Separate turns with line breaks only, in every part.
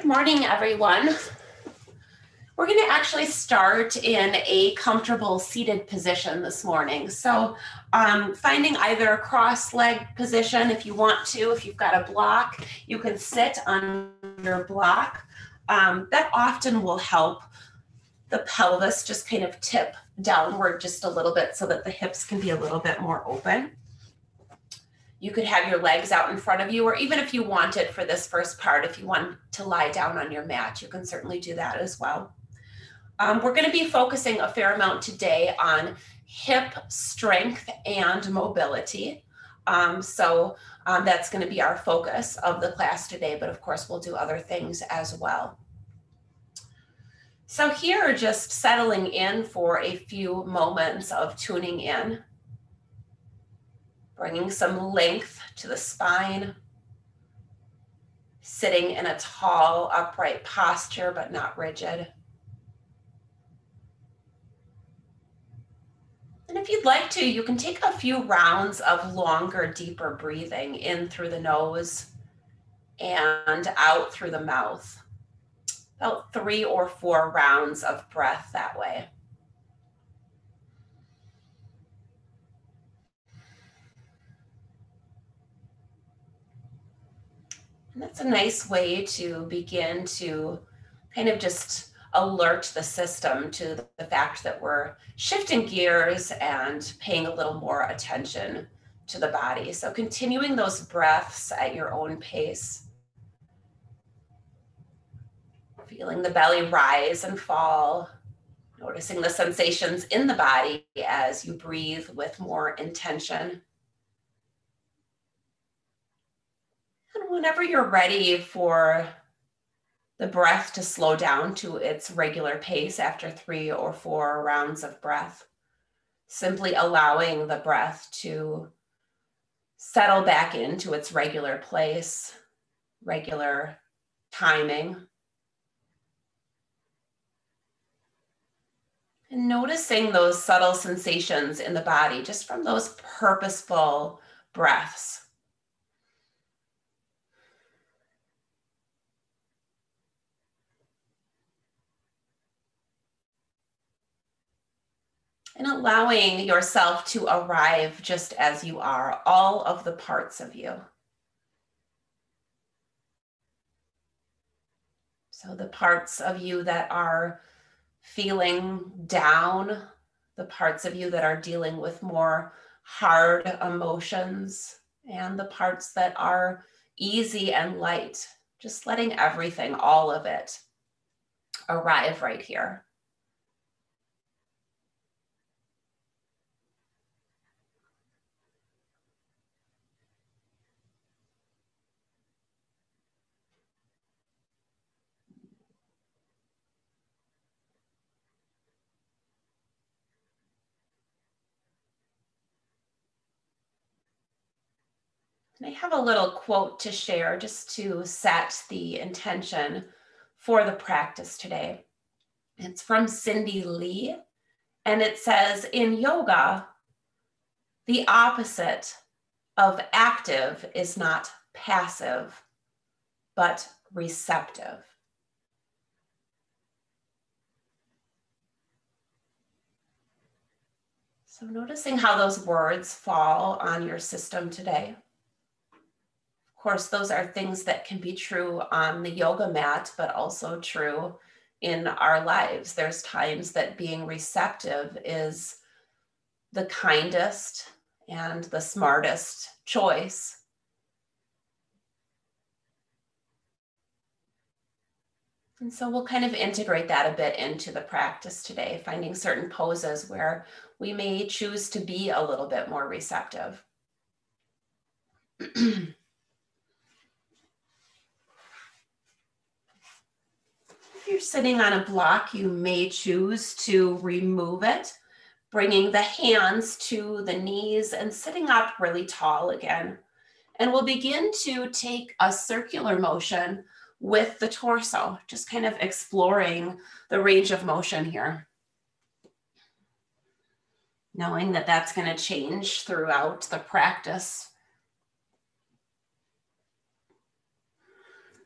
morning, everyone. We're going to actually start in a comfortable seated position this morning. So finding either a cross-leg position if you want to. If you've got a block, you can sit on your block. That often will help the pelvis just kind of tip downward just a little bit so that the hips can be a little bit more open. You could have your legs out in front of you, or even if you wanted for this first part, if you want to lie down on your mat, you can certainly do that as well. We're going to be focusing a fair amount today on hip strength and mobility. That's going to be our focus of the class today, but of course we'll do other things as well. So here, just settling in for a few moments of tuning in. Bringing some length to the spine, sitting in a tall, upright posture, but not rigid. And if you'd like to, you can take a few rounds of longer, deeper breathing in through the nose and out through the mouth. About 3 or 4 rounds of breath that way. And that's a nice way to begin to kind of just alert the system to the fact that we're shifting gears and paying a little more attention to the body. So continuing those breaths at your own pace. Feeling the belly rise and fall. Noticing the sensations in the body as you breathe with more intention. And whenever you're ready for the breath to slow down to its regular pace after 3 or 4 rounds of breath, simply allowing the breath to settle back into its regular place, regular timing. And noticing those subtle sensations in the body just from those purposeful breaths. And allowing yourself to arrive just as you are, all of the parts of you. So the parts of you that are feeling down, the parts of you that are dealing with more hard emotions, and the parts that are easy and light, just letting everything, all of it, arrive right here. And I have a little quote to share just to set the intention for the practice today. It's from Cindy Lee, and it says, in yoga, the opposite of active is not passive, but receptive. So noticing how those words fall on your system today. Of course, those are things that can be true on the yoga mat, but also true in our lives. There's times that being receptive is the kindest and the smartest choice. And so we'll kind of integrate that a bit into the practice today, finding certain poses where we may choose to be a little bit more receptive. If you're sitting on a block, you may choose to remove it, bringing the hands to the knees and sitting up really tall again. And we'll begin to take a circular motion with the torso, just kind of exploring the range of motion here. Knowing that that's going to change throughout the practice.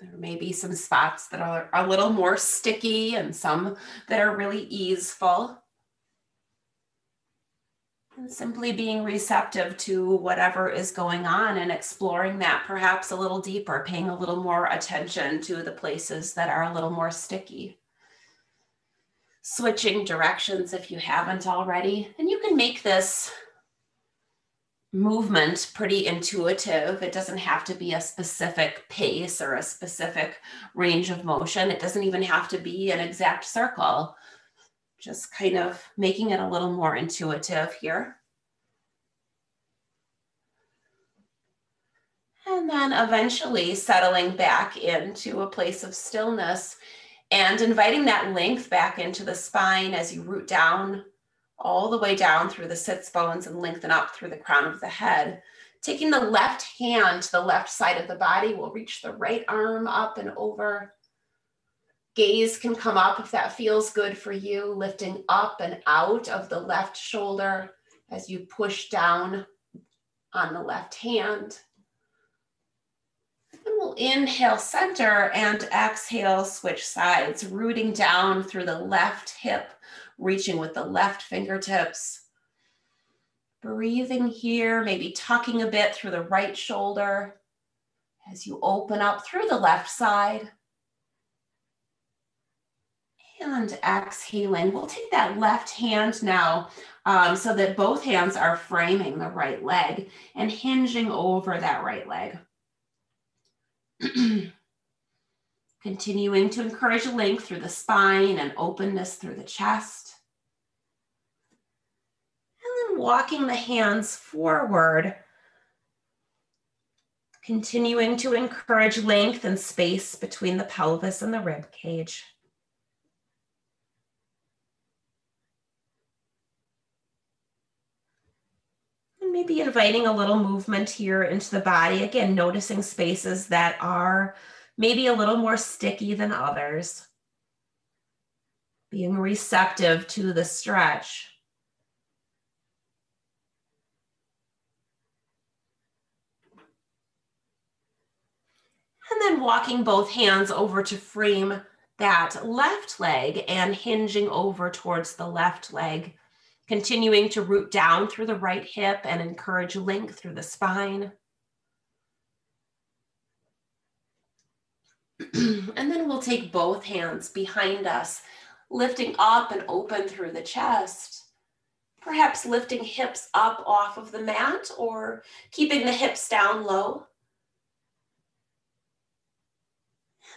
There may be some spots that are a little more sticky and some that are really easeful. And simply being receptive to whatever is going on and exploring that perhaps a little deeper, paying a little more attention to the places that are a little more sticky. Switching directions if you haven't already. And you can make this movement pretty intuitive. It doesn't have to be a specific pace or a specific range of motion. It doesn't even have to be an exact circle. Just kind of making it a little more intuitive here. And then eventually settling back into a place of stillness and inviting that length back into the spine as you root down all the way down through the sits bones and lengthen up through the crown of the head. Taking the left hand to the left side of the body, we'll reach the right arm up and over. Gaze can come up if that feels good for you, lifting up and out of the left shoulder as you push down on the left hand. And we'll inhale center and exhale switch sides, rooting down through the left hip, reaching with the left fingertips. Breathing here, maybe tucking a bit through the right shoulder as you open up through the left side. And exhaling, we'll take that left hand now so that both hands are framing the right leg and hinging over that right leg. Continuing to encourage length through the spine and openness through the chest. And then walking the hands forward, continuing to encourage length and space between the pelvis and the rib cage. Maybe inviting a little movement here into the body. Again, noticing spaces that are maybe a little more sticky than others. Being receptive to the stretch. And then walking both hands over to frame that left leg and hinging over towards the left leg. Continuing to root down through the right hip and encourage length through the spine. And then we'll take both hands behind us, lifting up and open through the chest. Perhaps lifting hips up off of the mat or keeping the hips down low.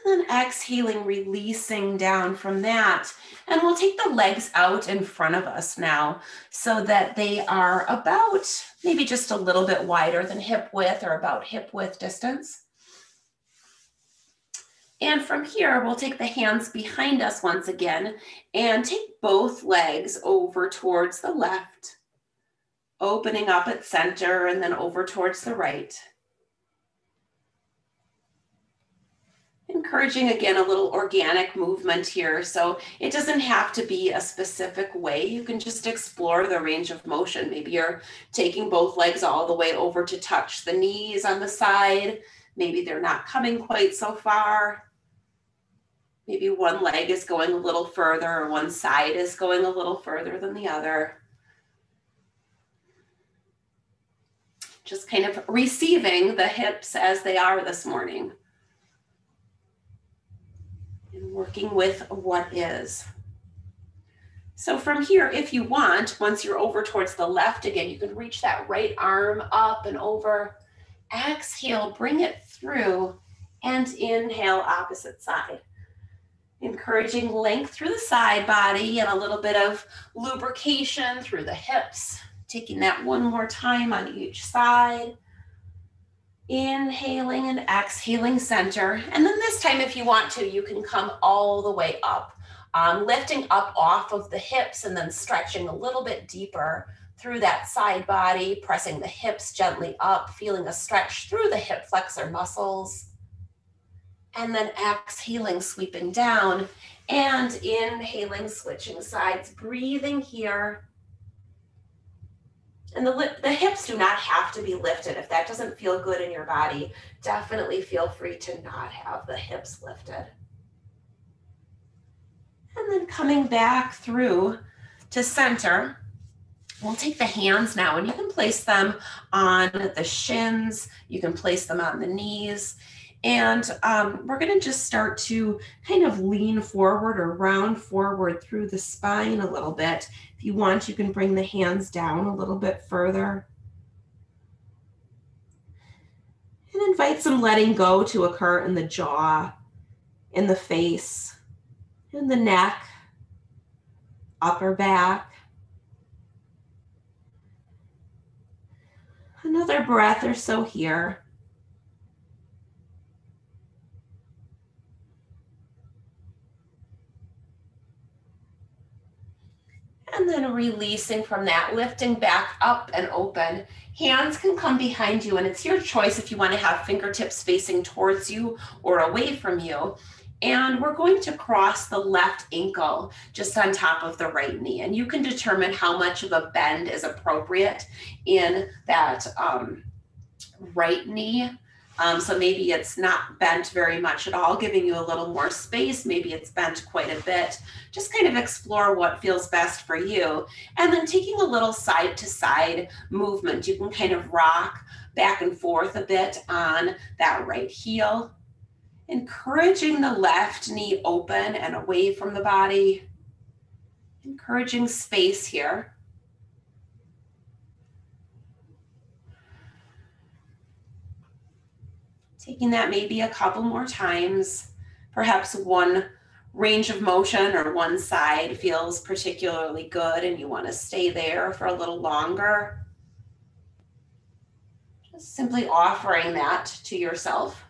And then exhaling, releasing down from that. And we'll take the legs out in front of us now so that they are about maybe just a little bit wider than hip width or about hip width distance. And from here, we'll take the hands behind us once again and take both legs over towards the left, opening up at center and then over towards the right. Encouraging, again, a little organic movement here. So it doesn't have to be a specific way. You can just explore the range of motion. Maybe you're taking both legs all the way over to touch the knees on the side. Maybe they're not coming quite so far. Maybe one leg is going a little further or one side is going a little further than the other. Just kind of receiving the hips as they are this morning. And working with what is. So from here, if you want, once you're over towards the left again, you can reach that right arm up and over. Exhale, bring it through, and inhale, opposite side. Encouraging length through the side body and a little bit of lubrication through the hips. Taking that one more time on each side. Inhaling and exhaling center. And then this time, if you want to, you can come all the way up, lifting up off of the hips and then stretching a little bit deeper through that side body, pressing the hips gently up, feeling a stretch through the hip flexor muscles. And then exhaling, sweeping down and inhaling, switching sides, breathing here. And the hips do not have to be lifted. If that doesn't feel good in your body, definitely feel free to not have the hips lifted. And then coming back through to center, we'll take the hands now, and you can place them on the shins, you can place them on the knees, and we're gonna just start to kind of lean forward or round forward through the spine a little bit. If you want, you can bring the hands down a little bit further. And invite some letting go to occur in the jaw, in the face, in the neck, upper back. Another breath or so here. And then releasing from that, lifting back up and open. Hands can come behind you, and it's your choice if you want to have fingertips facing towards you or away from you. And we're going to cross the left ankle just on top of the right knee. And you can determine how much of a bend is appropriate in that right knee. So maybe it's not bent very much at all, giving you a little more space. Maybe it's bent quite a bit. Just kind of explore what feels best for you. And then taking a little side to side movement. You can kind of rock back and forth a bit on that right heel. Encouraging the left knee open and away from the body. Encouraging space here. Taking that maybe a couple more times. Perhaps one range of motion or one side feels particularly good and you want to stay there for a little longer. Just simply offering that to yourself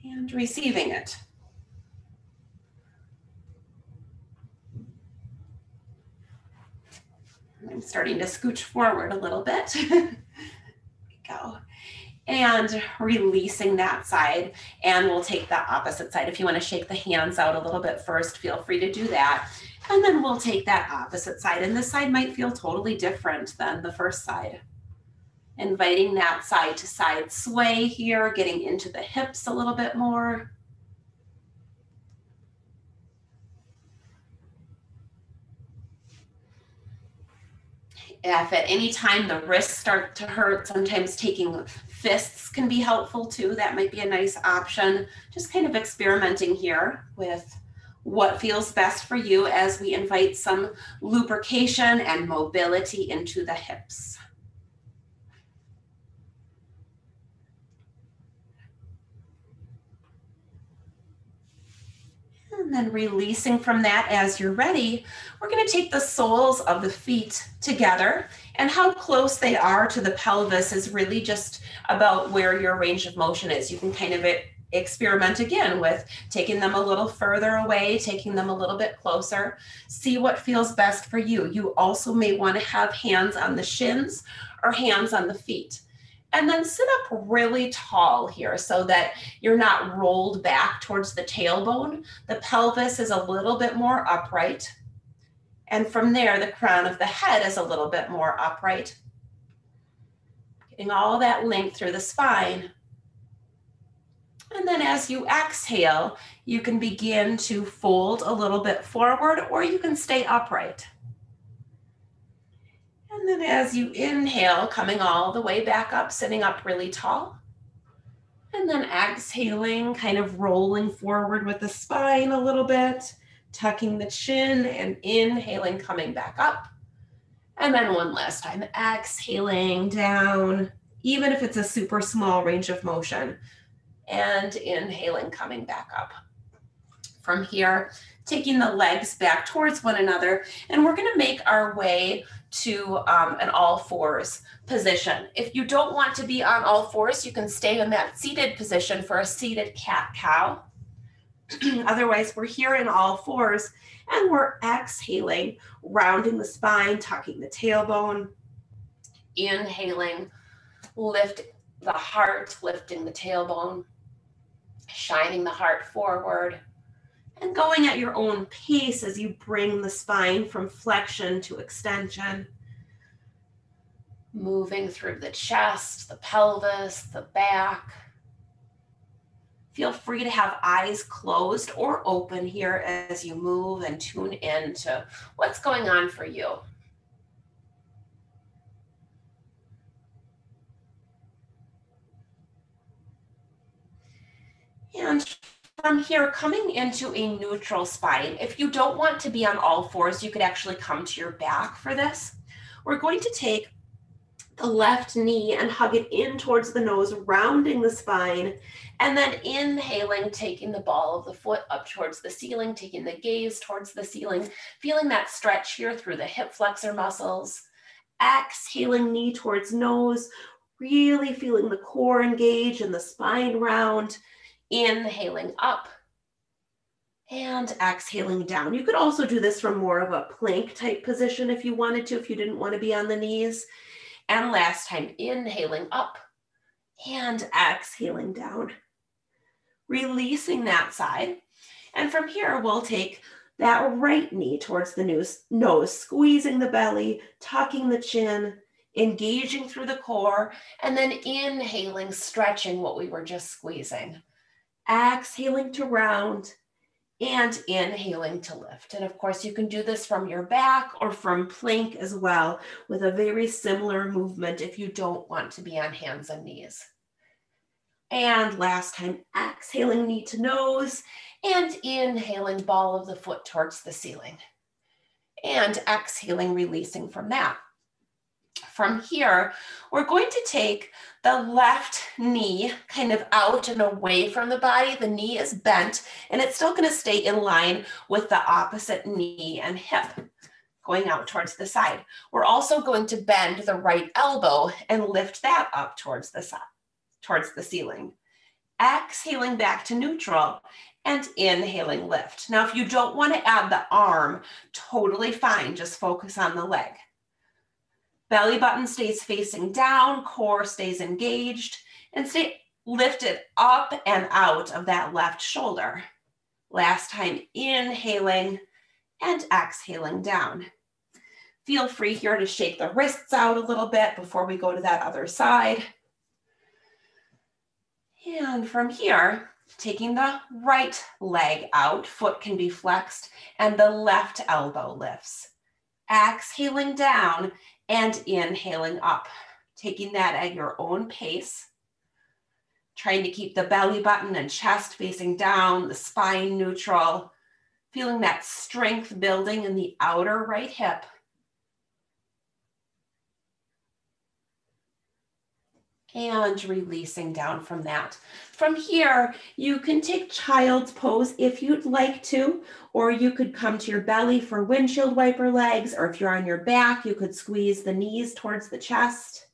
and receiving it. I'm starting to scooch forward a little bit. There we go. And releasing that side, and we'll take the opposite side. If you want to shake the hands out a little bit first, feel free to do that. And then we'll take that opposite side, and this side might feel totally different than the first side. Inviting that side to side sway here, getting into the hips a little bit more. If at any time the wrists start to hurt, sometimes taking fists can be helpful too. That might be a nice option. Just kind of experimenting here with what feels best for you as we invite some lubrication and mobility into the hips. And then releasing from that as you're ready, we're going to take the soles of the feet together, and how close they are to the pelvis is really just about where your range of motion is. You can kind of experiment again with taking them a little further away, taking them a little bit closer. See what feels best for you. You also may want to have hands on the shins or hands on the feet. And then sit up really tall here so that you're not rolled back towards the tailbone. The pelvis is a little bit more upright. And from there, the crown of the head is a little bit more upright. Getting all that length through the spine. And then as you exhale, you can begin to fold a little bit forward, or you can stay upright. And then as you inhale, coming all the way back up, sitting up really tall. And then exhaling, kind of rolling forward with the spine a little bit, tucking the chin and inhaling, coming back up. And then one last time, exhaling down, even if it's a super small range of motion, and inhaling, coming back up. From here, taking the legs back towards one another, and we're going to make our way to an all fours position. If you don't want to be on all fours, you can stay in that seated position for a seated cat-cow. Otherwise, we're here in all fours, and we're exhaling, rounding the spine, tucking the tailbone, inhaling, lift the heart, lifting the tailbone, shining the heart forward, and going at your own pace as you bring the spine from flexion to extension. Moving through the chest, the pelvis, the back. Feel free to have eyes closed or open here as you move and tune in to what's going on for you. And from here, coming into a neutral spine, if you don't want to be on all fours, you could actually come to your back for this. We're going to take the left knee and hug it in towards the nose, rounding the spine, and then inhaling, taking the ball of the foot up towards the ceiling, taking the gaze towards the ceiling, feeling that stretch here through the hip flexor muscles. Exhaling, knee towards nose, really feeling the core engage and the spine round. Inhaling up and exhaling down. You could also do this from more of a plank type position if you wanted to, if you didn't want to be on the knees. And last time, inhaling up and exhaling down. Releasing that side. And from here, we'll take that right knee towards the nose, squeezing the belly, tucking the chin, engaging through the core, and then inhaling, stretching what we were just squeezing. Exhaling to round and inhaling to lift. And of course, you can do this from your back or from plank as well with a very similar movement if you don't want to be on hands and knees. And last time, exhaling knee to nose and inhaling ball of the foot towards the ceiling. And exhaling, releasing from that. From here, we're going to take the left knee kind of out and away from the body. The knee is bent and it's still going to stay in line with the opposite knee and hip going out towards the side. We're also going to bend the right elbow and lift that up towards the side, towards the ceiling. Exhaling back to neutral and inhaling lift. Now, if you don't want to add the arm, totally fine. Just focus on the leg. Belly button stays facing down, core stays engaged, and stay lifted up and out of that left shoulder. Last time, inhaling and exhaling down. Feel free here to shake the wrists out a little bit before we go to that other side. And from here, taking the right leg out, foot can be flexed, and the left elbow lifts. Exhaling down and inhaling up, taking that at your own pace, trying to keep the belly button and chest facing down, the spine neutral, feeling that strength building in the outer right hip. And releasing down from that. From here, you can take child's pose if you'd like to, or you could come to your belly for windshield wiper legs, or if you're on your back, you could squeeze the knees towards the chest,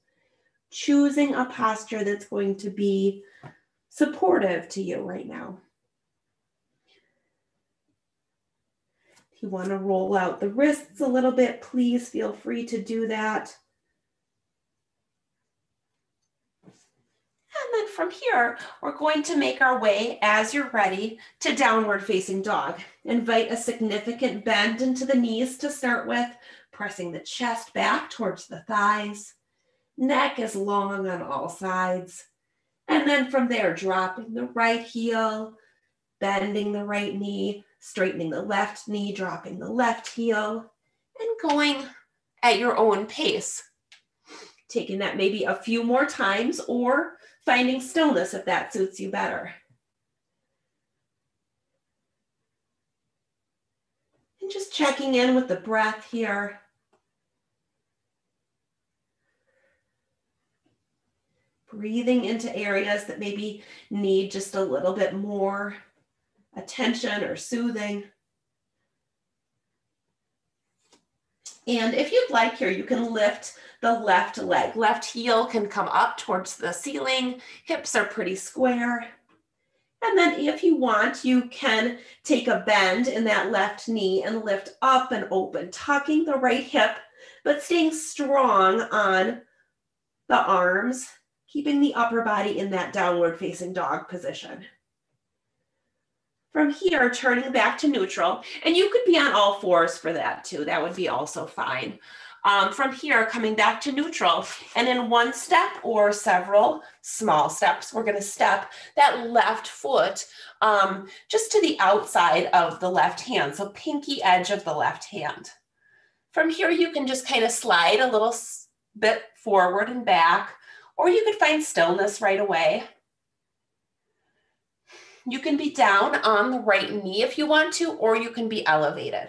choosing a posture that's going to be supportive to you right now. If you want to roll out the wrists a little bit, please feel free to do that. And then from here, we're going to make our way, as you're ready, to downward facing dog. Invite a significant bend into the knees to start with, pressing the chest back towards the thighs. Neck is long on all sides. And then from there, dropping the right heel, bending the right knee, straightening the left knee, dropping the left heel, and going at your own pace. Taking that maybe a few more times or finding stillness if that suits you better. And just checking in with the breath here. Breathing into areas that maybe need just a little bit more attention or soothing. And if you'd like here, you can lift the left leg. Left heel can come up towards the ceiling. Hips are pretty square. And then if you want, you can take a bend in that left knee and lift up and open, tucking the right hip, but staying strong on the arms, keeping the upper body in that downward facing dog position. From here, turning back to neutral, and you could be on all fours for that too. That would be also fine. From here, coming back to neutral, and in one step or several small steps, we're going to step that left foot just to the outside of the left hand, so pinky edge of the left hand. From here, you can just kind of slide a little bit forward and back, or you could find stillness right away. You can be down on the right knee if you want to, or you can be elevated.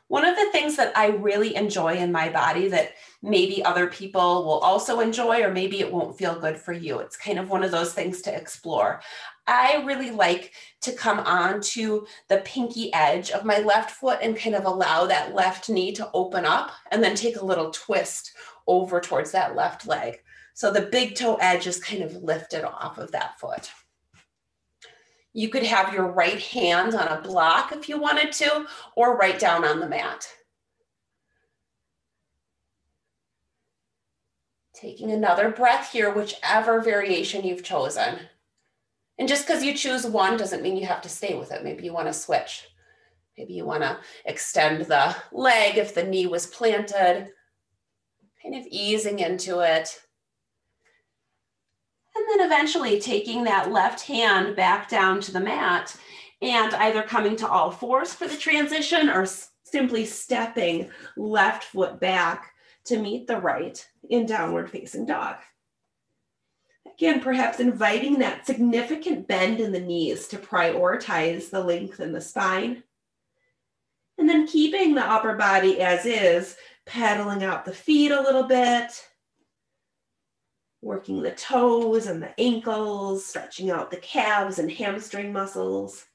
One of the things that I really enjoy in my body that maybe other people will also enjoy, or maybe it won't feel good for you, it's kind of one of those things to explore. I really like to come on to the pinky edge of my left foot and kind of allow that left knee to open up and then take a little twist over towards that left leg. So the big toe edge is kind of lifted off of that foot. You could have your right hand on a block if you wanted to, or right down on the mat. Taking another breath here, whichever variation you've chosen. And just because you choose one doesn't mean you have to stay with it. Maybe you want to switch. Maybe you want to extend the leg if the knee was planted, kind of easing into it. And then eventually taking that left hand back down to the mat and either coming to all fours for the transition or simply stepping left foot back to meet the right in downward facing dog. Again, perhaps inviting that significant bend in the knees to prioritize the length in the spine. And then keeping the upper body as is, pedaling out the feet a little bit, working the toes and the ankles, stretching out the calves and hamstring muscles.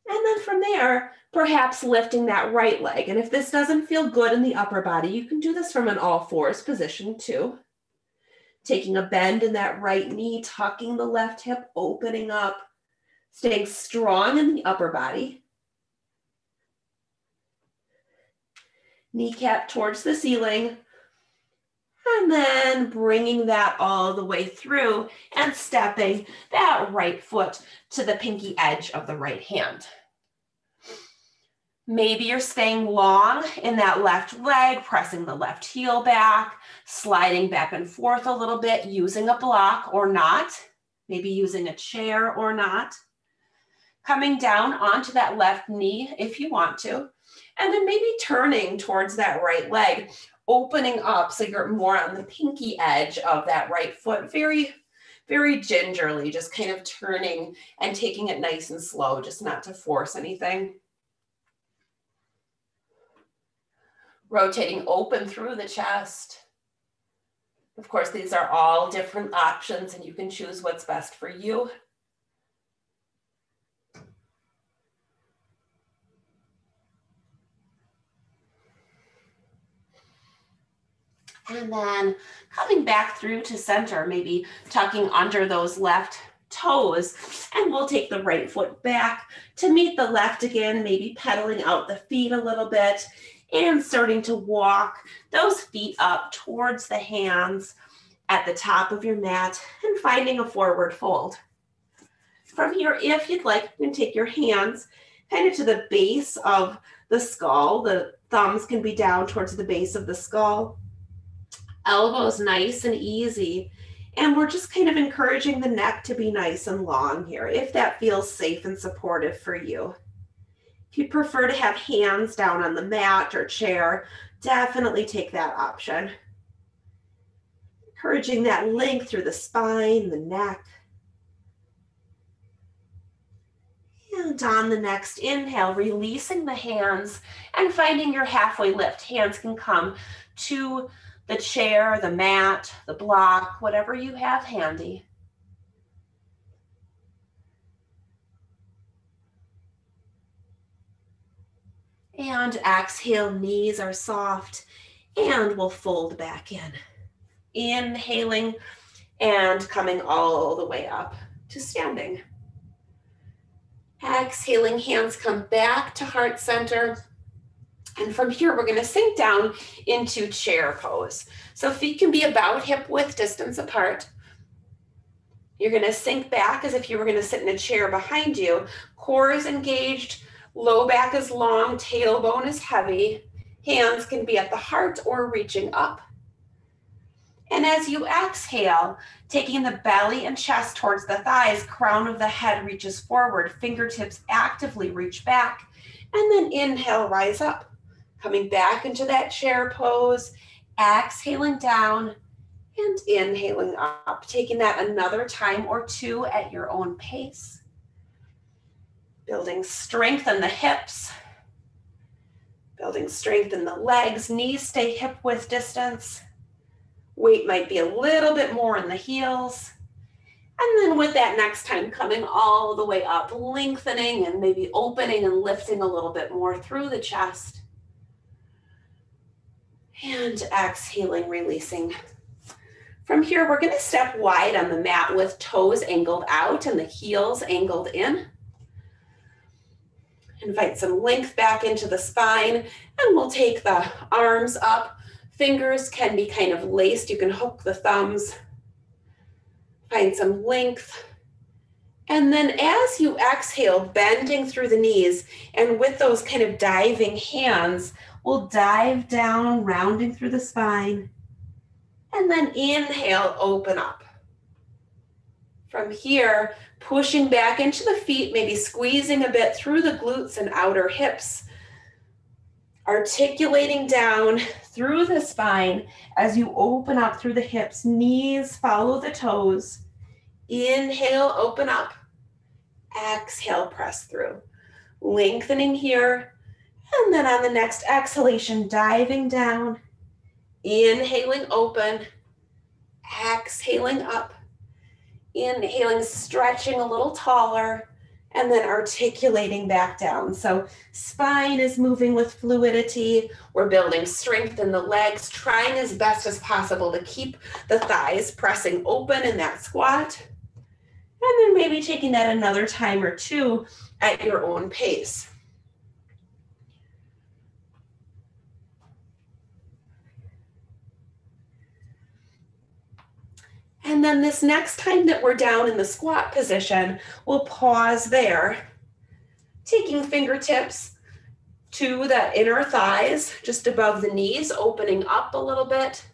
And then from there, perhaps lifting that right leg. And if this doesn't feel good in the upper body, you can do this from an all fours position too. Taking a bend in that right knee, tucking the left hip, opening up, staying strong in the upper body. Kneecap towards the ceiling. And then bringing that all the way through and stepping that right foot to the pinky edge of the right hand. Maybe you're staying long in that left leg, pressing the left heel back, sliding back and forth a little bit, using a block or not, maybe using a chair or not. Coming down onto that left knee if you want to, and then maybe turning towards that right leg, opening up so you're more on the pinky edge of that right foot, very, very gingerly, just kind of turning and taking it nice and slow, just not to force anything. Rotating open through the chest. Of course, these are all different options and you can choose what's best for you. And then coming back through to center, maybe tucking under those left toes, and we'll take the right foot back to meet the left again, maybe pedaling out the feet a little bit and starting to walk those feet up towards the hands at the top of your mat and finding a forward fold. From here, if you'd like, you can take your hands kind of to the base of the skull. The thumbs can be down towards the base of the skull. Elbows nice and easy. And we're just kind of encouraging the neck to be nice and long here, if that feels safe and supportive for you. If you prefer to have hands down on the mat or chair, definitely take that option. Encouraging that length through the spine, the neck. And on the next inhale, releasing the hands and finding your halfway lift. Hands can come to the chair, the mat, the block, whatever you have handy. And exhale, knees are soft, and we'll fold back in. Inhaling and coming all the way up to standing. Exhaling, hands come back to heart center. And from here, we're going to sink down into chair pose. So feet can be about hip width distance apart. You're going to sink back as if you were going to sit in a chair behind you. Core is engaged, low back is long, tailbone is heavy. Hands can be at the heart or reaching up. And as you exhale, taking the belly and chest towards the thighs, crown of the head reaches forward, fingertips actively reach back, and then inhale, rise up. Coming back into that chair pose, exhaling down and inhaling up, taking that another time or two at your own pace. Building strength in the hips, building strength in the legs, knees stay hip width distance. Weight might be a little bit more in the heels. And then with that next time coming all the way up, lengthening and maybe opening and lifting a little bit more through the chest. And exhaling, releasing. From here, we're going to step wide on the mat with toes angled out and the heels angled in. Invite some length back into the spine, and we'll take the arms up. Fingers can be kind of laced. You can hook the thumbs. Find some length. And then as you exhale, bending through the knees, and with those kind of diving hands, we'll dive down, rounding through the spine. And then inhale, open up. From here, pushing back into the feet, maybe squeezing a bit through the glutes and outer hips. Articulating down through the spine as you open up through the hips, knees follow the toes. Inhale, open up. Exhale, press through. Lengthening here. And then on the next exhalation, diving down. Inhaling, open. Exhaling up. Inhaling, stretching a little taller. And then articulating back down. So spine is moving with fluidity. We're building strength in the legs, trying as best as possible to keep the thighs pressing open in that squat. And then maybe taking that another time or two at your own pace. And then this next time that we're down in the squat position, we'll pause there, taking fingertips to the inner thighs, just above the knees, opening up a little bit.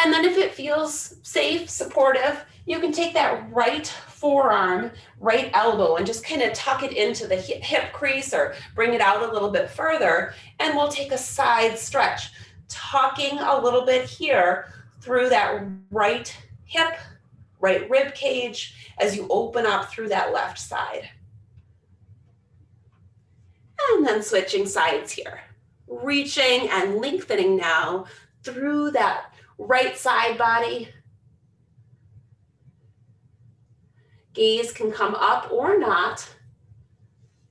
And then if it feels safe, supportive, you can take that right forearm, right elbow, and just kind of tuck it into the hip crease or bring it out a little bit further. And we'll take a side stretch, tucking a little bit here through that right hip, right rib cage as you open up through that left side. And then switching sides here. Reaching and lengthening now through that right side body. Gaze can come up or not.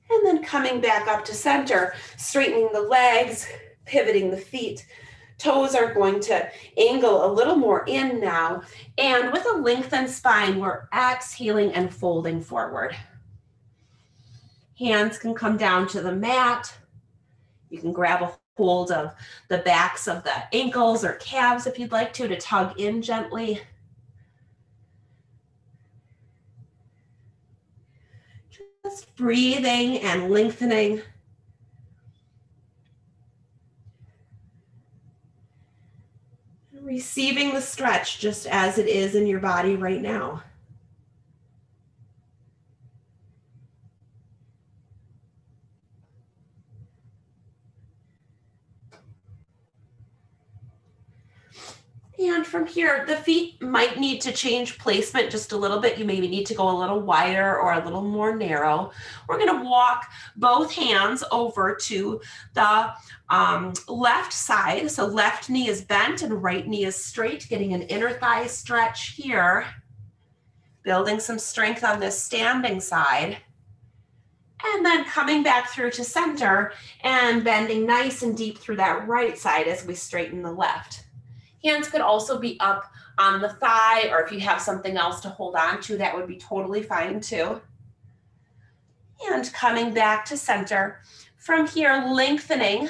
And then coming back up to center, straightening the legs, pivoting the feet. Toes are going to angle a little more in now. And with a lengthened spine, we're exhaling and folding forward. Hands can come down to the mat. You can grab a hold of the backs of the ankles or calves if you'd like to tug in gently. Just breathing and lengthening. Receiving the stretch just as it is in your body right now. And from here, the feet might need to change placement just a little bit. You maybe need to go a little wider or a little more narrow. We're going to walk both hands over to the left side. So left knee is bent and right knee is straight, getting an inner thigh stretch here. Building some strength on this standing side. And then coming back through to center and bending nice and deep through that right side as we straighten the left. Hands could also be up on the thigh, or if you have something else to hold on to, that would be totally fine too. And coming back to center. From here, lengthening,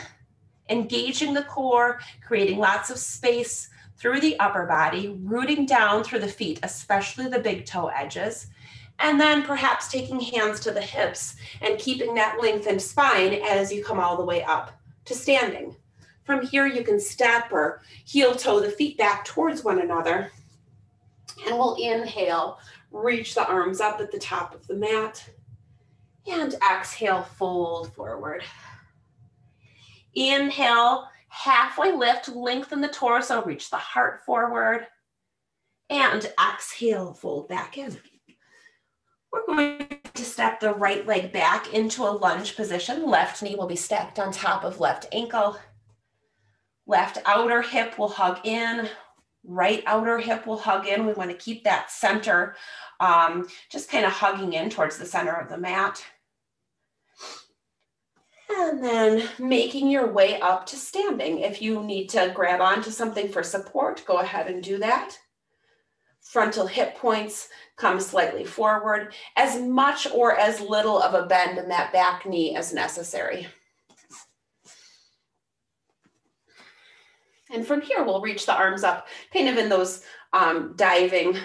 engaging the core, creating lots of space through the upper body, rooting down through the feet, especially the big toe edges. And then perhaps taking hands to the hips and keeping that lengthened spine as you come all the way up to standing. From here, you can step or heel toe the feet back towards one another. And we'll inhale, reach the arms up at the top of the mat. And exhale, fold forward. Inhale, halfway lift, lengthen the torso, reach the heart forward. And exhale, fold back in. We're going to step the right leg back into a lunge position. Left knee will be stacked on top of left ankle. Left outer hip will hug in. Right outer hip will hug in. We want to keep that center just kind of hugging in towards the center of the mat. And then making your way up to standing. If you need to grab onto something for support, go ahead and do that. Frontal hip points come slightly forward, as much or as little of a bend in that back knee as necessary. And from here, we'll reach the arms up, kind of in those diving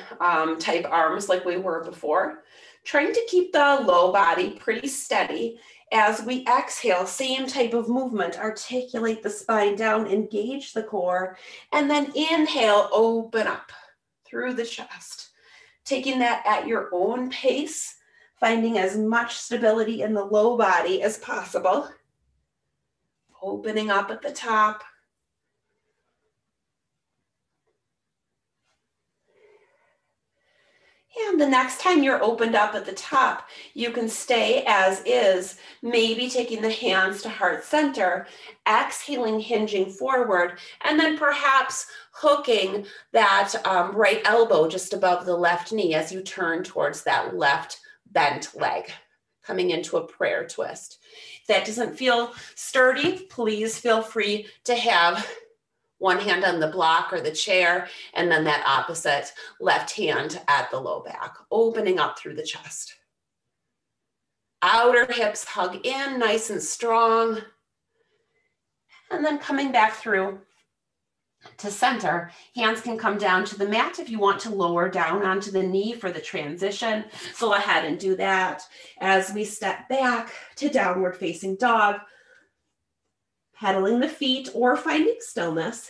type arms like we were before. Trying to keep the low body pretty steady. As we exhale, same type of movement, articulate the spine down, engage the core, and then inhale, open up through the chest. Taking that at your own pace, finding as much stability in the low body as possible. Opening up at the top. And the next time you're opened up at the top, you can stay as is, maybe taking the hands to heart center, exhaling, hinging forward, and then perhaps hooking that right elbow just above the left knee as you turn towards that left bent leg, coming into a prayer twist. If that doesn't feel sturdy, please feel free to have one hand on the block or the chair, and then that opposite left hand at the low back, opening up through the chest. Outer hips hug in, nice and strong. And then coming back through to center, hands can come down to the mat if you want to lower down onto the knee for the transition. Go ahead and do that as we step back to downward facing dog. Pedaling the feet or finding stillness.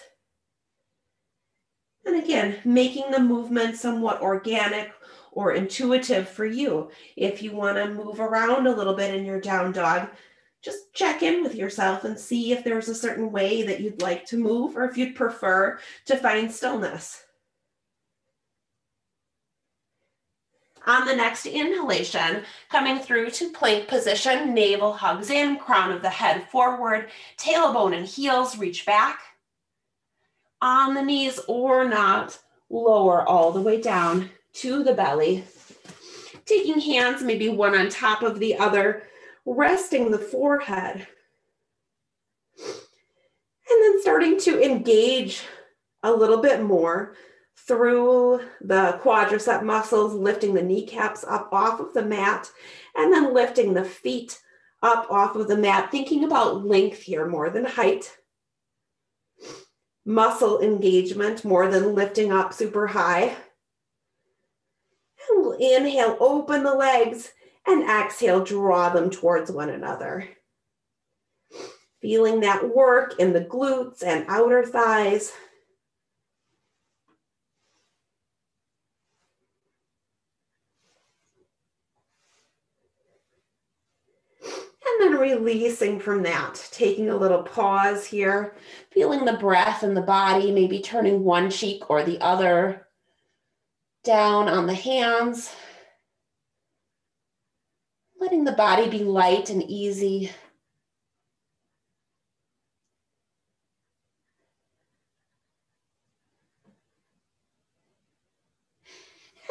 And again, making the movement somewhat organic or intuitive for you. If you want to move around a little bit in your down dog, just check in with yourself and see if there's a certain way that you'd like to move or if you'd prefer to find stillness. On the next inhalation, coming through to plank position, navel hugs in, crown of the head forward, tailbone and heels reach back. On the knees or not, lower all the way down to the belly. Taking hands, maybe one on top of the other, resting the forehead. And then starting to engage a little bit more through the quadricep muscles, lifting the kneecaps up off of the mat, and then lifting the feet up off of the mat, thinking about length here more than height. Muscle engagement more than lifting up super high. And we'll inhale, open the legs, and exhale, draw them towards one another. Feeling that work in the glutes and outer thighs. And then releasing from that, taking a little pause here, feeling the breath in the body, maybe turning one cheek or the other, down on the hands, letting the body be light and easy.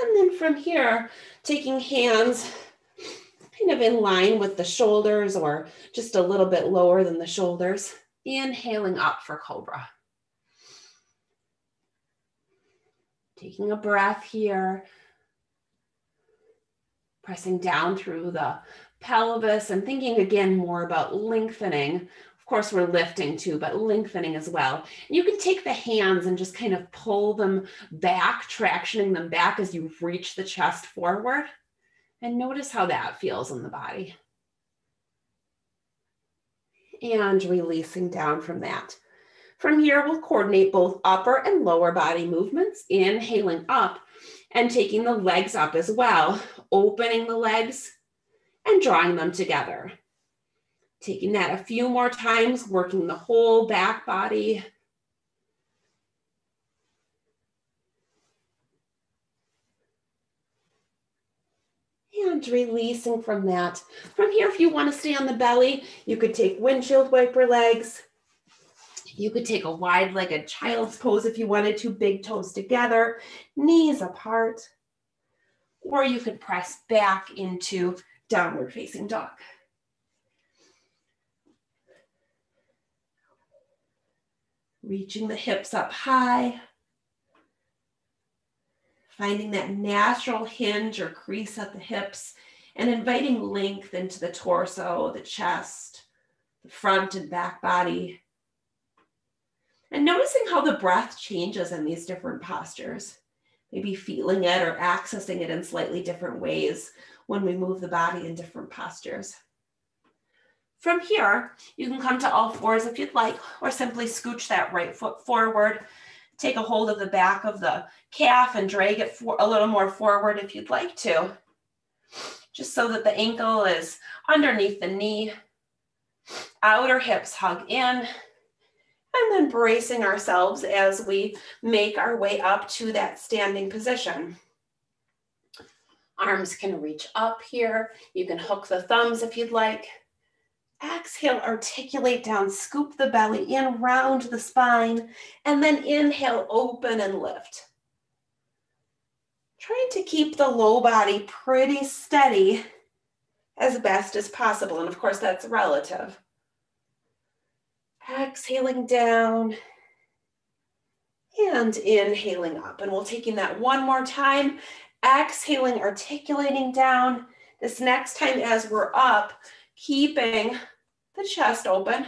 And then from here, taking hands kind of in line with the shoulders or just a little bit lower than the shoulders. Inhaling up for cobra. Taking a breath here. Pressing down through the pelvis and thinking again more about lengthening. Of course, we're lifting too, but lengthening as well. And you can take the hands and just kind of pull them back, tractioning them back as you reach the chest forward. And notice how that feels in the body. and releasing down from that. From here, we'll coordinate both upper and lower body movements, inhaling up and taking the legs up as well, opening the legs and drawing them together. Taking that a few more times, working the whole back body. And releasing from that. From here, if you want to stay on the belly, you could take windshield wiper legs. You could take a wide-legged child's pose if you wanted to, big toes together, knees apart. Or you could press back into downward facing dog. Reaching the hips up high. Finding that natural hinge or crease at the hips and inviting length into the torso, the chest, the front and back body. And noticing how the breath changes in these different postures. Maybe feeling it or accessing it in slightly different ways when we move the body in different postures. From here, you can come to all fours if you'd like, or simply scooch that right foot forward. Take a hold of the back of the calf and drag it a little more forward if you'd like to, just so that the ankle is underneath the knee. Outer hips hug in, and then bracing ourselves as we make our way up to that standing position. Arms can reach up here. You can hook the thumbs if you'd like. Exhale, articulate down, scoop the belly in, round the spine, and then inhale, open and lift. Trying to keep the low body pretty steady as best as possible, and of course that's relative. Exhaling down and inhaling up, and we'll taking that one more time. Exhaling, articulating down. This next time as we're up, keeping the chest open.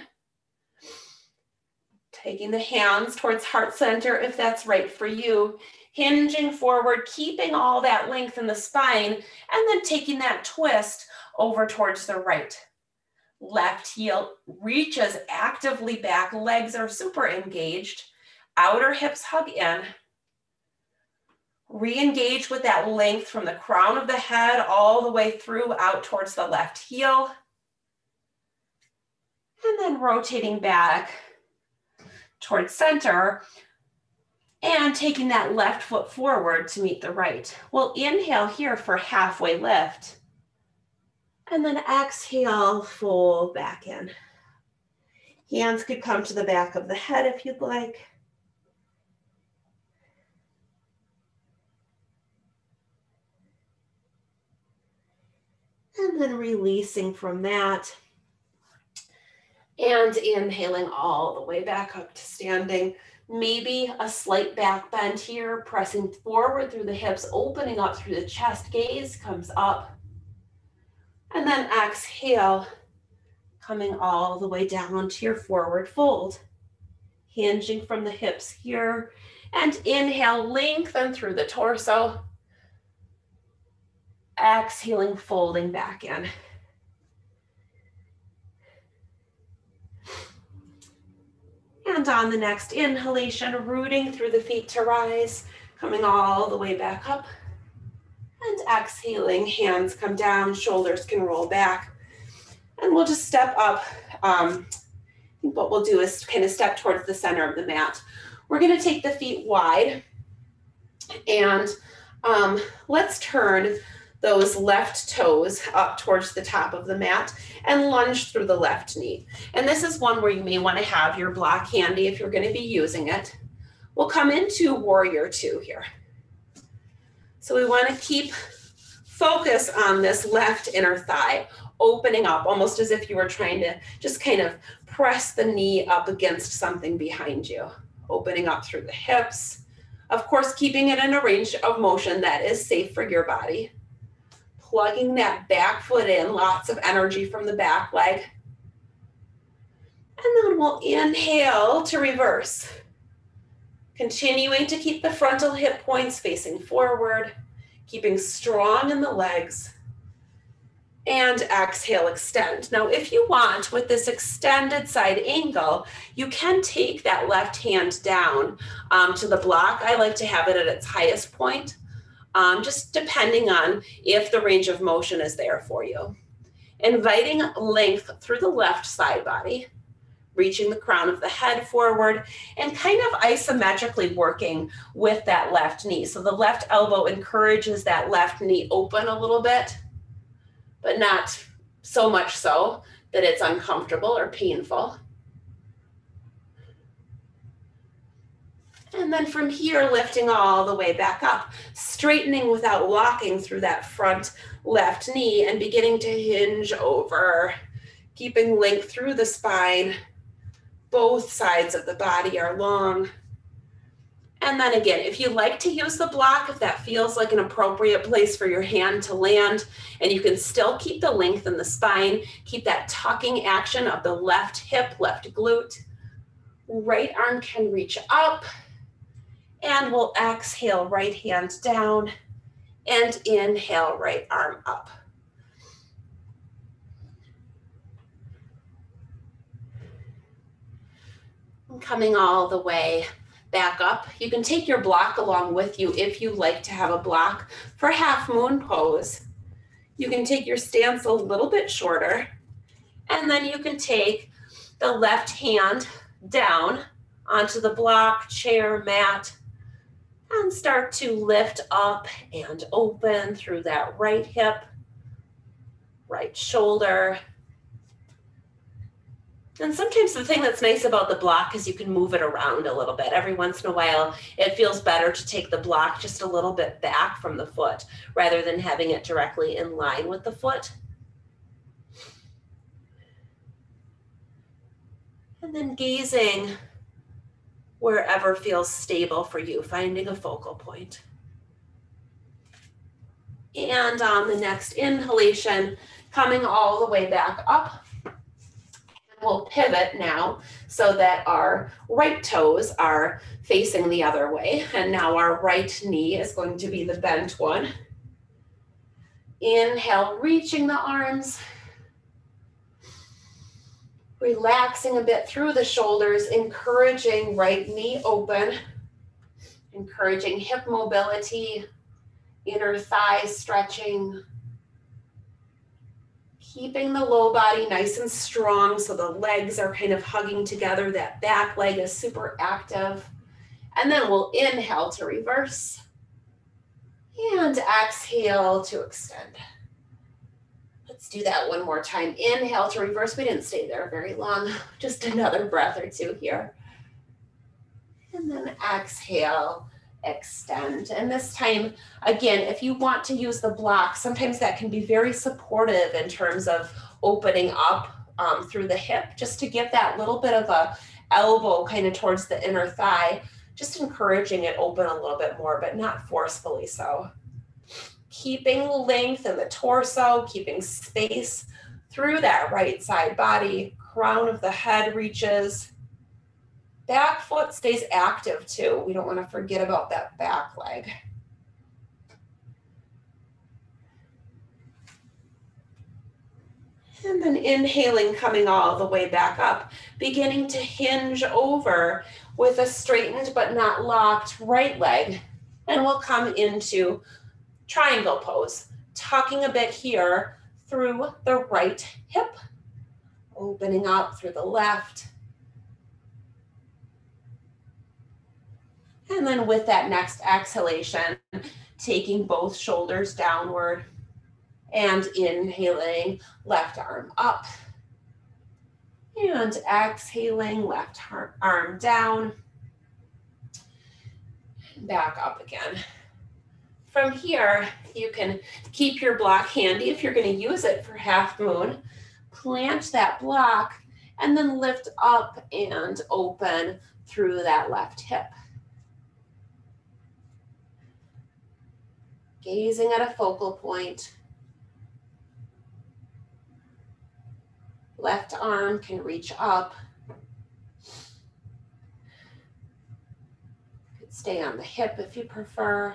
Taking the hands towards heart center if that's right for you. Hinging forward, keeping all that length in the spine, and then taking that twist over towards the right. Left heel reaches actively back, legs are super engaged. Outer hips hug in. Re-engage with that length from the crown of the head all the way through out towards the left heel. And then rotating back towards center and taking that left foot forward to meet the right. We'll inhale here for halfway lift. And then exhale, fold back in. Hands could come to the back of the head if you'd like. And then releasing from that. And inhaling all the way back up to standing. Maybe a slight back bend here, pressing forward through the hips, opening up through the chest, gaze comes up. And then exhale, coming all the way down to your forward fold. Hinging from the hips here. And inhale, lengthen through the torso. Exhaling, folding back in. And on the next inhalation, rooting through the feet to rise, coming all the way back up. And exhaling, hands come down, shoulders can roll back. And we'll just step up. What we'll do is kind of step towards the center of the mat. We're going to take the feet wide. And let's turn those left toes up towards the top of the mat and lunge through the left knee. And this is one where you may want to have your block handy if you're going to be using it. We'll come into warrior two here. So we want to keep focus on this left inner thigh, opening up almost as if you were trying to just kind of press the knee up against something behind you, opening up through the hips. Of course, keeping it in a range of motion that is safe for your body. Plugging that back foot in, lots of energy from the back leg. And then we'll inhale to reverse. Continuing to keep the frontal hip points facing forward, keeping strong in the legs. And exhale, extend. Now, if you want, with this extended side angle, you can take that left hand down to the block. I like to have it at its highest point, just depending on if the range of motion is there for you. Inviting length through the left side body, reaching the crown of the head forward, and kind of isometrically working with that left knee. So the left elbow encourages that left knee open a little bit, but not so much so that it's uncomfortable or painful. And then from here, lifting all the way back up, straightening without locking through that front left knee and beginning to hinge over, keeping length through the spine. Both sides of the body are long. And then again, if you like to use the block, if that feels like an appropriate place for your hand to land, and you can still keep the length in the spine, keep that tucking action of the left hip, left glute. Right arm can reach up, and we'll exhale, right hand down, and inhale, right arm up. And coming all the way back up. You can take your block along with you if you like to have a block for half moon pose. You can take your stance a little bit shorter, and then you can take the left hand down onto the block, chair, mat, and start to lift up and open through that right hip, right shoulder. And sometimes the thing that's nice about the block is you can move it around a little bit. Every once in a while, it feels better to take the block just a little bit back from the foot rather than having it directly in line with the foot. And then gazing wherever feels stable for you, finding a focal point. And on the next inhalation, coming all the way back up. We'll pivot now so that our right toes are facing the other way. And now our right knee is going to be the bent one. Inhale, reaching the arms. Relaxing a bit through the shoulders, encouraging right knee open. Encouraging hip mobility, inner thighs stretching. Keeping the low body nice and strong so the legs are kind of hugging together. That back leg is super active. And then we'll inhale to reverse. And exhale to extend. Let's do that one more time. Inhale to reverse. We didn't stay there very long. Just another breath or two here. And then exhale, extend. And this time, again, if you want to use the block, sometimes that can be very supportive in terms of opening up through the hip, just to give that little bit of a elbow kind of towards the inner thigh, just encouraging it open a little bit more, but not forcefully so. Keeping length in the torso, keeping space through that right side body, crown of the head reaches. Back foot stays active too. We don't want to forget about that back leg. And then inhaling, coming all the way back up, beginning to hinge over with a straightened but not locked right leg. And we'll come into triangle pose, tucking a bit here through the right hip, opening up through the left. And then with that next exhalation, taking both shoulders downward and inhaling, left arm up. And exhaling, left arm down. Back up again. From here, you can keep your block handy if you're going to use it for half moon. Plant that block and then lift up and open through that left hip. Gazing at a focal point. Left arm can reach up. You could stay on the hip if you prefer.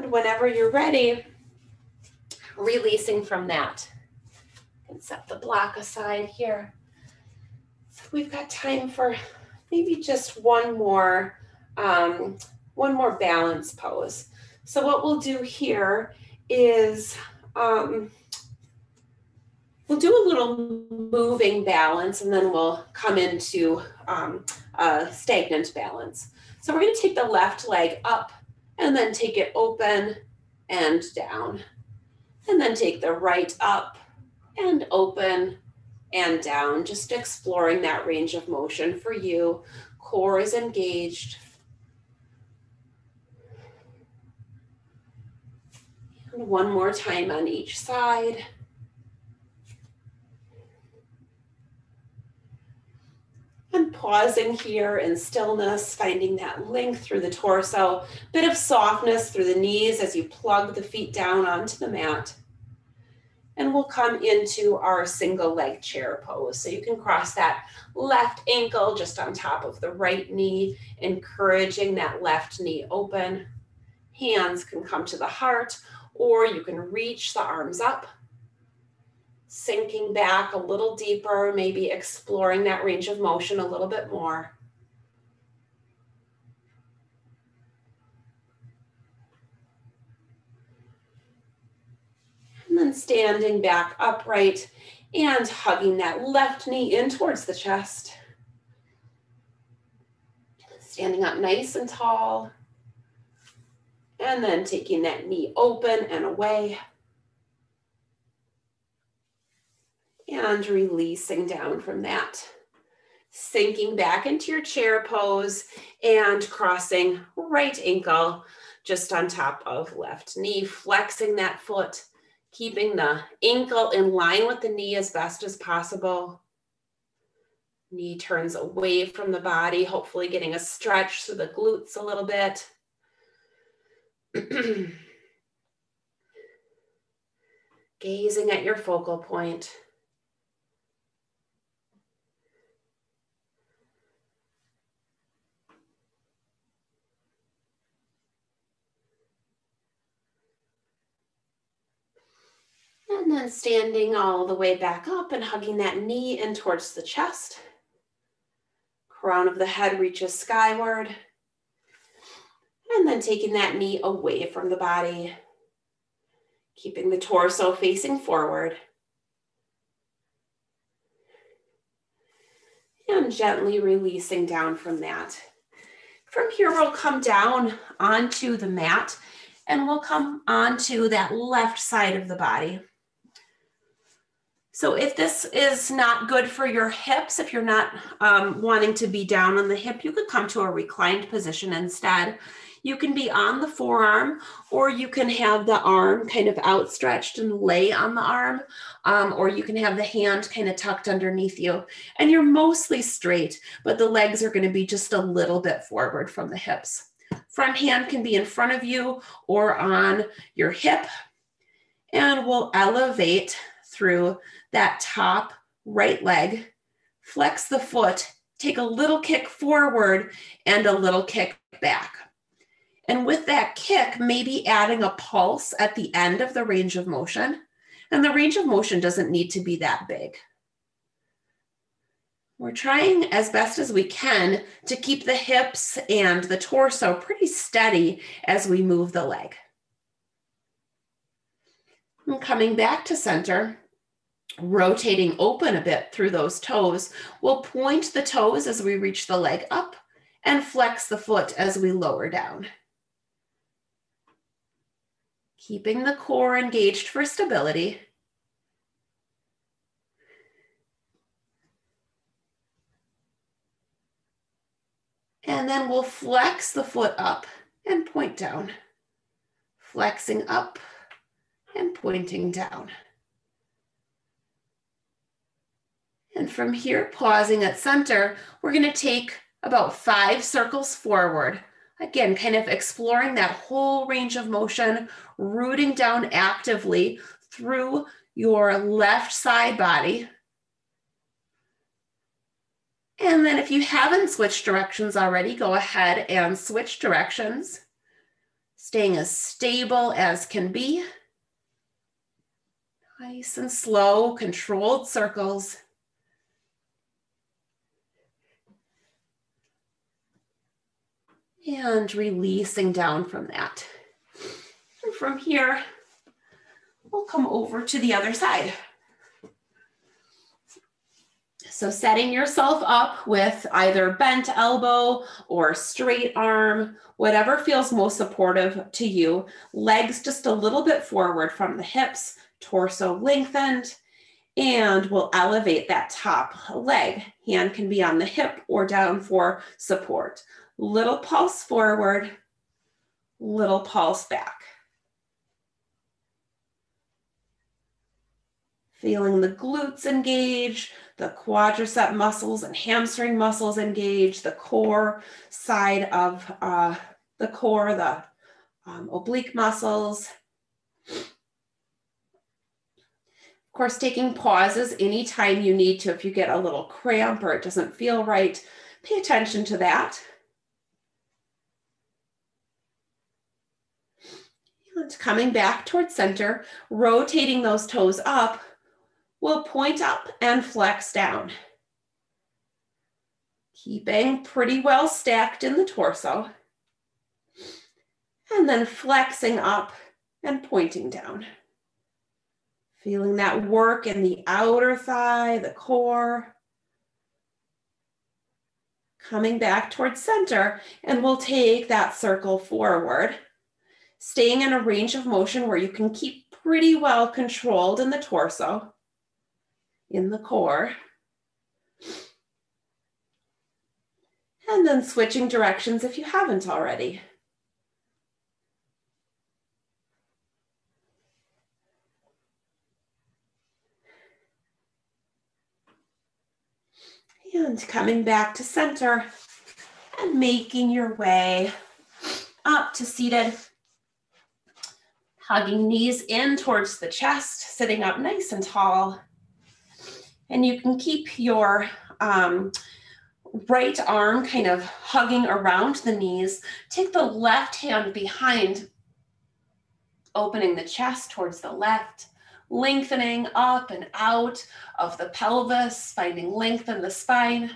And whenever you're ready, releasing from that. And set the block aside here. So we've got time for maybe just one more balance pose. So what we'll do here is we'll do a little moving balance, and then we'll come into a stagnant balance. So we're going to take the left leg up and then take it open and down. And then take the right up and open and down, just exploring that range of motion for you. Core is engaged. And one more time on each side. And pausing here in stillness, finding that length through the torso, bit of softness through the knees as you plug the feet down onto the mat. And we'll come into our single leg chair pose. So you can cross that left ankle just on top of the right knee, encouraging that left knee open. Hands can come to the heart, or you can reach the arms up. Sinking back a little deeper, maybe exploring that range of motion a little bit more. And then standing back upright and hugging that left knee in towards the chest. Standing up nice and tall. And then taking that knee open and away. And releasing down from that. Sinking back into your chair pose and crossing right ankle just on top of left knee, flexing that foot, keeping the ankle in line with the knee as best as possible. Knee turns away from the body, hopefully getting a stretch through the glutes a little bit. Gazing at your focal point. And then standing all the way back up and hugging that knee in towards the chest. Crown of the head reaches skyward. And then taking that knee away from the body. Keeping the torso facing forward. And gently releasing down from that. From here, we'll come down onto the mat and we'll come onto that left side of the body. So if this is not good for your hips, if you're not wanting to be down on the hip, you could come to a reclined position instead. You can be on the forearm, or you can have the arm kind of outstretched and lay on the arm, or you can have the hand kind of tucked underneath you. And you're mostly straight, but the legs are going to be just a little bit forward from the hips. Front hand can be in front of you or on your hip. And we'll elevate through that top right leg, flex the foot, take a little kick forward and a little kick back. And with that kick, maybe adding a pulse at the end of the range of motion. And the range of motion doesn't need to be that big. We're trying as best as we can to keep the hips and the torso pretty steady as we move the leg. And coming back to center, rotating open a bit through those toes, we'll point the toes as we reach the leg up and flex the foot as we lower down. Keeping the core engaged for stability. And then we'll flex the foot up and point down. Flexing up and pointing down. And from here, pausing at center, we're going to take about 5 circles forward. Again, kind of exploring that whole range of motion, rooting down actively through your left side body. And then if you haven't switched directions already, go ahead and switch directions. Staying as stable as can be. Nice and slow, controlled circles. And releasing down from that. And from here, we'll come over to the other side. So setting yourself up with either bent elbow or straight arm, whatever feels most supportive to you. Legs just a little bit forward from the hips, torso lengthened, and we'll elevate that top leg. Hand can be on the hip or down for support. Little pulse forward, little pulse back. Feeling the glutes engage, the quadricep muscles and hamstring muscles engage, the core side of the core, the oblique muscles. Of course, taking pauses anytime you need to. If you get a little cramp or it doesn't feel right, pay attention to that. And coming back towards center, rotating those toes up, we'll point up and flex down. Keeping pretty well stacked in the torso. And then flexing up and pointing down. Feeling that work in the outer thigh, the core. Coming back towards center, and we'll take that circle forward. Staying in a range of motion where you can keep pretty well controlled in the torso, in the core. And then switching directions if you haven't already. And coming back to center and making your way up to seated. Hugging knees in towards the chest, sitting up nice and tall. And you can keep your right arm kind of hugging around the knees. Take the left hand behind, opening the chest towards the left, lengthening up and out of the pelvis, finding length in the spine.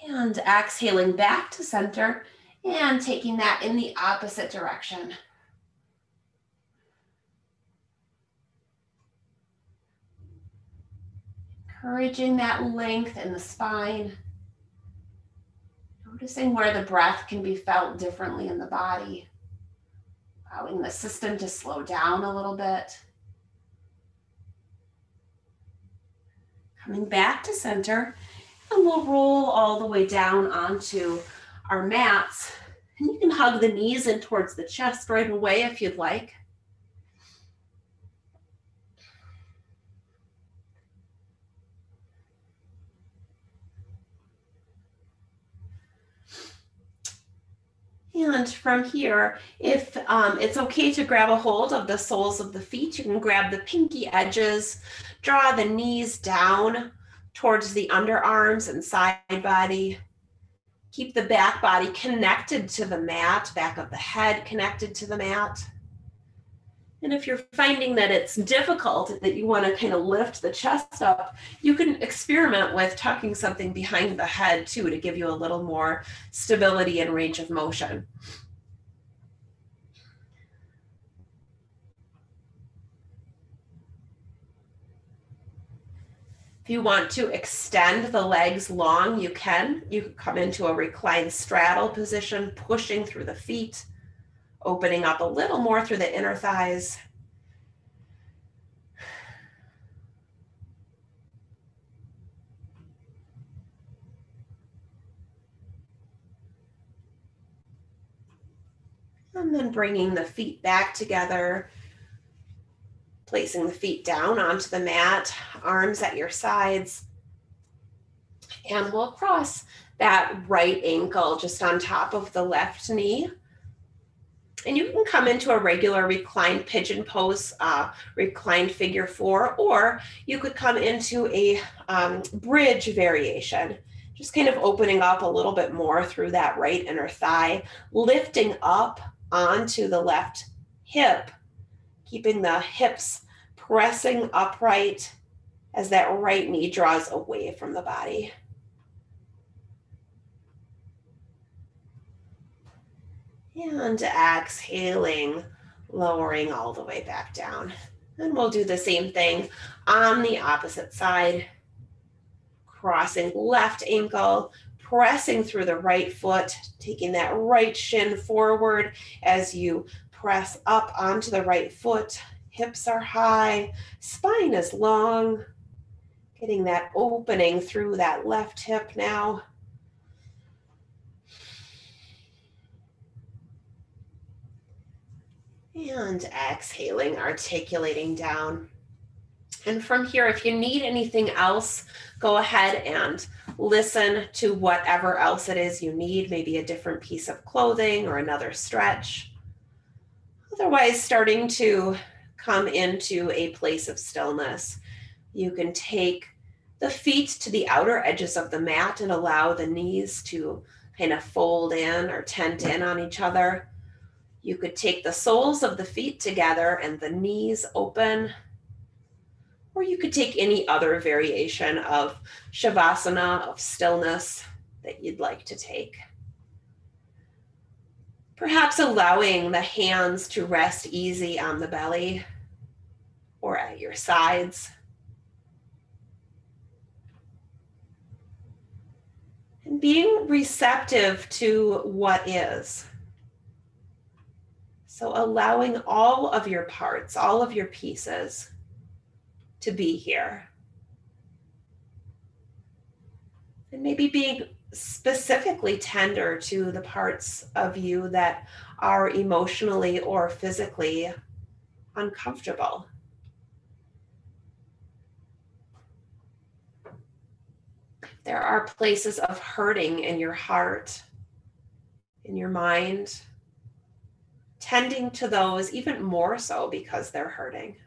And exhaling back to center and taking that in the opposite direction. Encouraging that length in the spine. Noticing where the breath can be felt differently in the body. Allowing the system to slow down a little bit. Coming back to center, and we'll roll all the way down onto our mats. And you can hug the knees in towards the chest right away if you'd like. And from here, if it's okay to grab a hold of the soles of the feet, you can grab the pinky edges, draw the knees down towards the underarms and side body. Keep the back body connected to the mat, back of the head connected to the mat. And if you're finding that it's difficult, that you want to kind of lift the chest up, you can experiment with tucking something behind the head too to give you a little more stability and range of motion. If you want to extend the legs long, you can. You can come into a reclined straddle position, pushing through the feet, opening up a little more through the inner thighs. And then bringing the feet back together, placing the feet down onto the mat, arms at your sides. And we'll cross that right ankle just on top of the left knee. And you can come into a regular reclined pigeon pose, reclined figure four, or you could come into a bridge variation. Just kind of opening up a little bit more through that right inner thigh, lifting up onto the left hip, keeping the hips pressing upright as that right knee draws away from the body. And exhaling, lowering all the way back down. And we'll do the same thing on the opposite side. Crossing left ankle, pressing through the right foot, taking that right shin forward as you press up onto the right foot. Hips are high, spine is long. Getting that opening through that left hip now. And exhaling, articulating down. And from here, if you need anything else, go ahead and listen to whatever else it is you need, maybe a different piece of clothing or another stretch. Otherwise, starting to come into a place of stillness. You can take the feet to the outer edges of the mat and allow the knees to kind of fold in or tent in on each other. You could take the soles of the feet together and the knees open. Or you could take any other variation of Shavasana, of stillness that you'd like to take. Perhaps allowing the hands to rest easy on the belly or at your sides. And being receptive to what is. So allowing all of your parts, all of your pieces to be here. And maybe being specifically tender to the parts of you that are emotionally or physically uncomfortable. There are places of hurting in your heart, in your mind, tending to those even more so because they're hurting.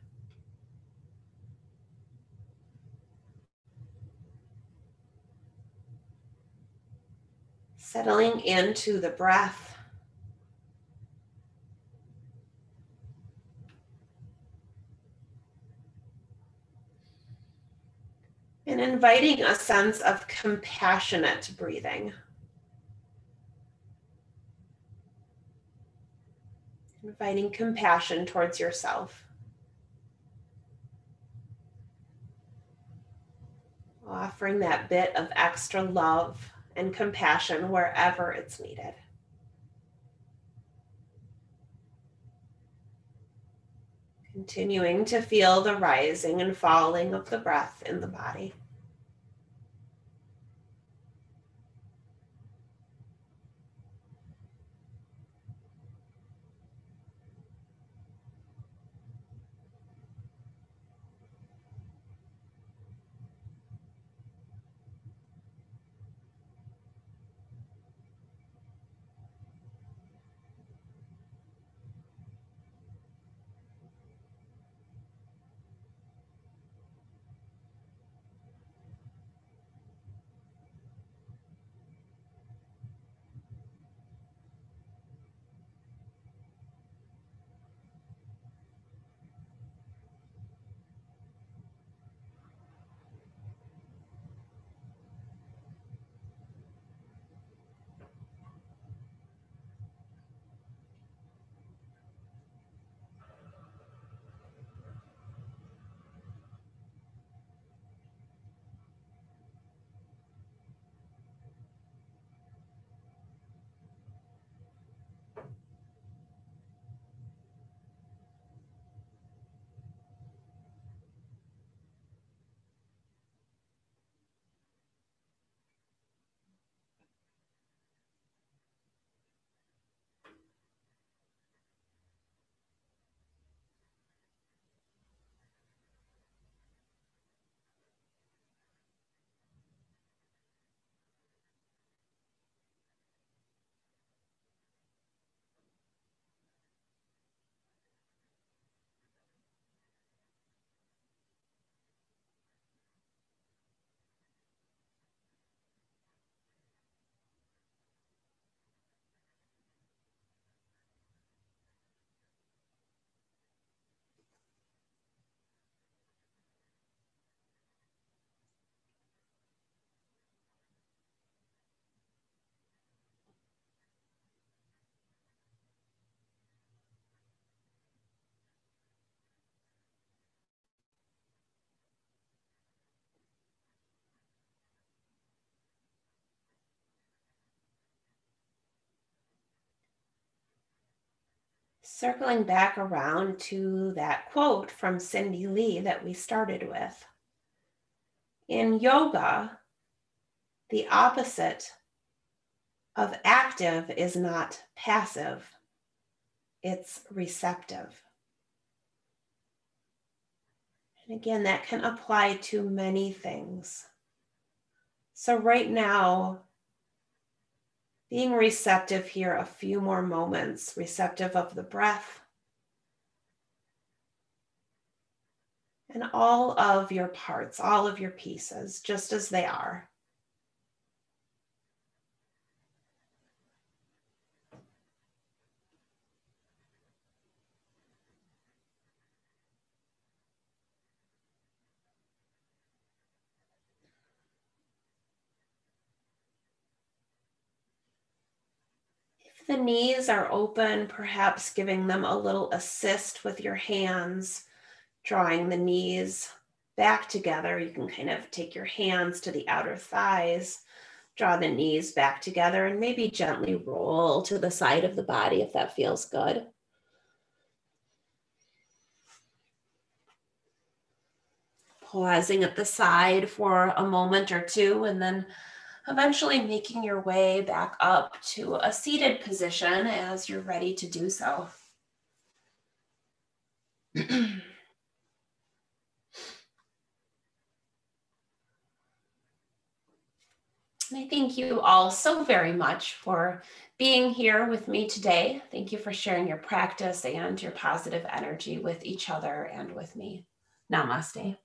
Settling into the breath. And inviting a sense of compassionate breathing. Inviting compassion towards yourself. Offering that bit of extra love and compassion wherever it's needed. Continuing to feel the rising and falling of the breath in the body. Circling back around to that quote from Cindy Lee that we started with. In yoga, the opposite of active is not passive, it's receptive. And again, that can apply to many things. So right now, being receptive here a few more moments, receptive of the breath and all of your parts, all of your pieces, just as they are. If the knees are open, perhaps giving them a little assist with your hands, drawing the knees back together. You can kind of take your hands to the outer thighs, draw the knees back together, and maybe gently roll to the side of the body if that feels good. Pausing at the side for a moment or two, and then eventually making your way back up to a seated position as you're ready to do so. And I thank you all so very much for being here with me today. Thank you for sharing your practice and your positive energy with each other and with me. Namaste.